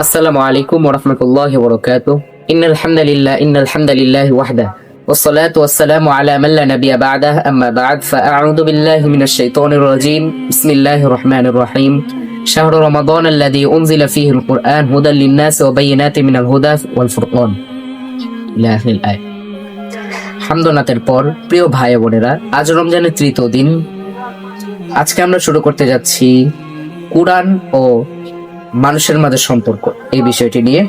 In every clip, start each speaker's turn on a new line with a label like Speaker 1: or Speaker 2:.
Speaker 1: আসসালামু আলাইকুম ওয়া রাহমাতুল্লাহি ওয়া বারাকাতুহু। ইন্নাল হামদালিল্লাহি ওয়াহদাহু ওয়াসসালাতু ওয়াসসালামু আলা মান লা নাবিয়্যা বা'দাহু আম্মা বা'দ ফাআউযু বিল্লাহি মিনাশ শাইতানির রাজীম। বিসমিল্লাহির রহমানির রহিম। শাহরু রমাদানাল্লাযী উনজিলা ফীহিল কুরআন হুদাল লিন-নাসি ওয়া বায়িনাতিন মিনাল হুদা ওয়াল ফুরকান। ইলা আখিরিল আয়াত। হামদনাথের পর প্রিয় ভাই ও বোনেরা, আজ রমজানের তৃতীয় দিন। আজকে আমরা শুরু করতে যাচ্ছি কুরআন ও মানুষের মাঝে সম্পর্ক, এই বিষয়টি নিয়ে।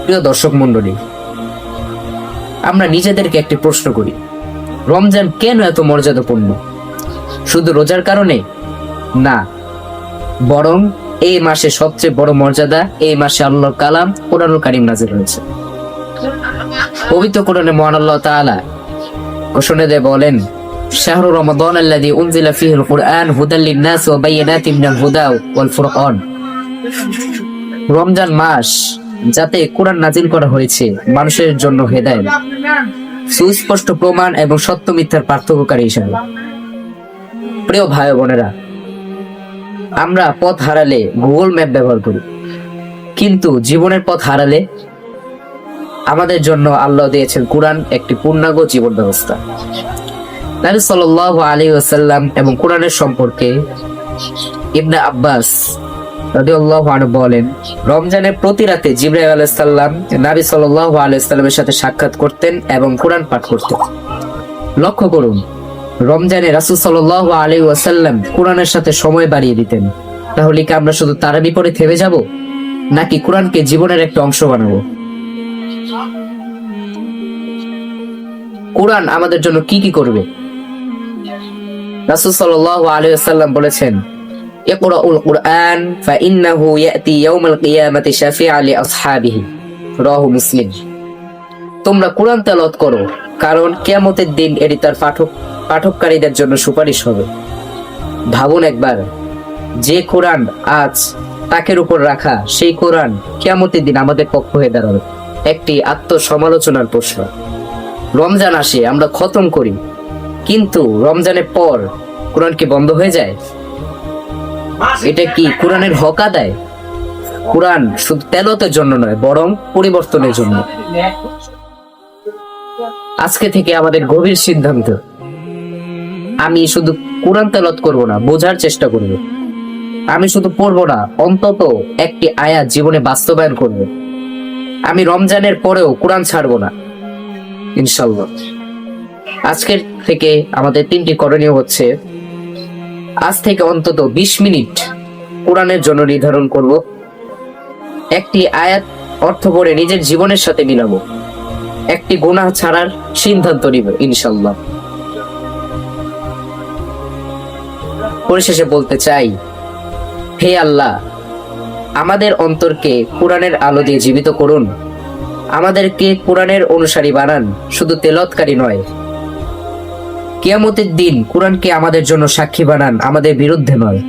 Speaker 1: প্রিয় দর্শক মণ্ডলী, আমরা নিজেদেরকে একটি প্রশ্ন করি, রমজান কেন এত মর্যাদাপূর্ণ? শুধু রোজার কারণে না, বরং এই মাসে সবচেয়ে বড় মর্যাদা, এই মাসে আল্লাহর কালাম কোরআনুল কারীম নাযিল হয়েছে। পবিত্র কোরআনে মহান আল্লাহ তাআলা ঘোষণা দিয়ে বলেন, শাহরু রমাদানাল্লাযী উনজিলা ফীহিল কুরআন হুদাল লিন-নাসি ওয়া বায়িনাতিন মিনাল হুদা ওয়াল ফুরকান। রমজান মাস যাতে কোরআন নাজিল করা হয়েছে মানুষের জন্য হেদায়েত, সুস্পষ্ট প্রমাণ এবং সত্য মিথ্যার পার্থক্যকারী হিসাবে। প্রিয় ভাই বোনেরা, আমরা পথ হারালে গুগল ম্যাপ ব্যবহার করি, কিন্তু জীবনের পথ হারালে আমাদের জন্য আল্লাহ দিয়েছেন কোরআন, একটি পূর্ণাঙ্গ জীবন ব্যবস্থা। নবী সাল্লাল্লাহু আলাইহি ওয়াসাল্লাম এবং কোরআনের সম্পর্কে ইবনে আব্বাস রাদিয়াল্লাহু আনহু বলেন, রমজানের প্রতি রাতে জিবরাইল আলাইহিস সালাম নবী সাল্লাল্লাহু আলাইহি ওয়াসাল্লামের সাথে সাক্ষাৎ করতেন এবং কোরআন পাঠ করতেন। লক্ষ্য করুন, রমজানে রাসূল সাল্লাল্লাহু আলাইহি ওয়াসাল্লাম কোরআনের সাথে সময় বাড়িয়ে দিতেন। তাহলে কি আমরা শুধু তার বিপরীতে থেমে যাব, নাকি কোরআনকে জীবনের একটা অংশ বানাবো? কোরআন আমাদের জন্য কি কি করবে? রাসূল সাল্লাল্লাহু আলাইহি ওয়াসাল্লাম বলেছেন, ইকরাউল কুরআন ফাইন্নাহু ইয়াতি ইয়াউমাল কিয়ামাতি শাফিআন লিআসহাবিহি। রাহু মুসলিম। তোমরা কোরআন তেলাওয়াত করো, কারণ কিয়ামতের দিন এটি তার পাঠককারীদের জন্য সুপারিশ হবে। ভাবুন একবার, যে কোরআন আজ তাকের উপর রাখা, সেই কোরআন কিয়ামতের দিন আমাদের পক্ষ হয়ে দাঁড়াবে। একটি আত্মসমালোচনার প্রশ্ন। রমজান আসে, আমরা খতম করি, কিন্তু রমজানের পর কোরআন কি বন্ধ হয়ে যায়? এটা কি কোরআনের হক আদায়? কোরআন শুধু তেলাওয়াতের জন্য নয়, বরং পরিবর্তনের জন্য। আজকে থেকে আমাদের গভীর সিদ্ধান্ত, আমি শুধু কোরআন তেলাওয়াত করব না, বোঝার চেষ্টা করব। আমি শুধু পড়বো না, অন্তত একটি আয়াত জীবনে বাস্তবায়ন করব। আমি রমজানের পরেও কোরআন ছাড়বো না, ইনশাআল্লাহ। আজকের থেকে আমাদের 3টি করণীয় হচ্ছে, আজ থেকে অন্তত 20 মিনিট কোরআনের জন্য নির্ধারণ করব। একটি আয়াত অর্থ করে নিজের জীবনের সাথে মিলাবো। একটি গুনাহ ছাড়ার সিদ্ধান্ত নিব, ইনশাআল্লাহ। পরিশেষে বলতে চাই, হে আল্লাহ, আমাদের অন্তরকে কোরআনের আলো দিয়ে জীবিত করুন। আমাদেরকে কোরআনের অনুসারী বানান, শুধু তেলাওয়াতকারী নয়। কিয়ামতের দিন কোরআনকে আমাদের জন্য সাক্ষী বানান, আমাদের বিরুদ্ধে নয়।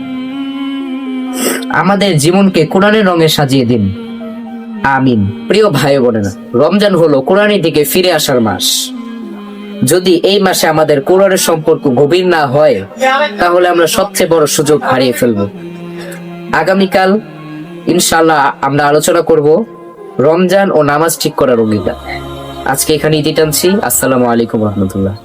Speaker 1: আমাদের জীবনকে কোরআনের রঙে সাজিয়ে দিন, আমিন। প্রিয় ভাই বোনেরা, রমজান হলো কোরআনের দিকে ফিরে আসার মাস। যদি এই মাসে আমাদের কোরআনের সম্পর্ক গভীর না হয়, তাহলে আমরা সবচেয়ে বড় সুযোগ হারিয়ে ফেলবো। আগামীকাল ইনশাআল্লাহ আমরা আলোচনা করব রমজান ও নামাজ ঠিক করার অঙ্গীকার। আজকে এখানে ইতি টানছি। আসসালামু আলাইকুম রহমতুল্লাহ।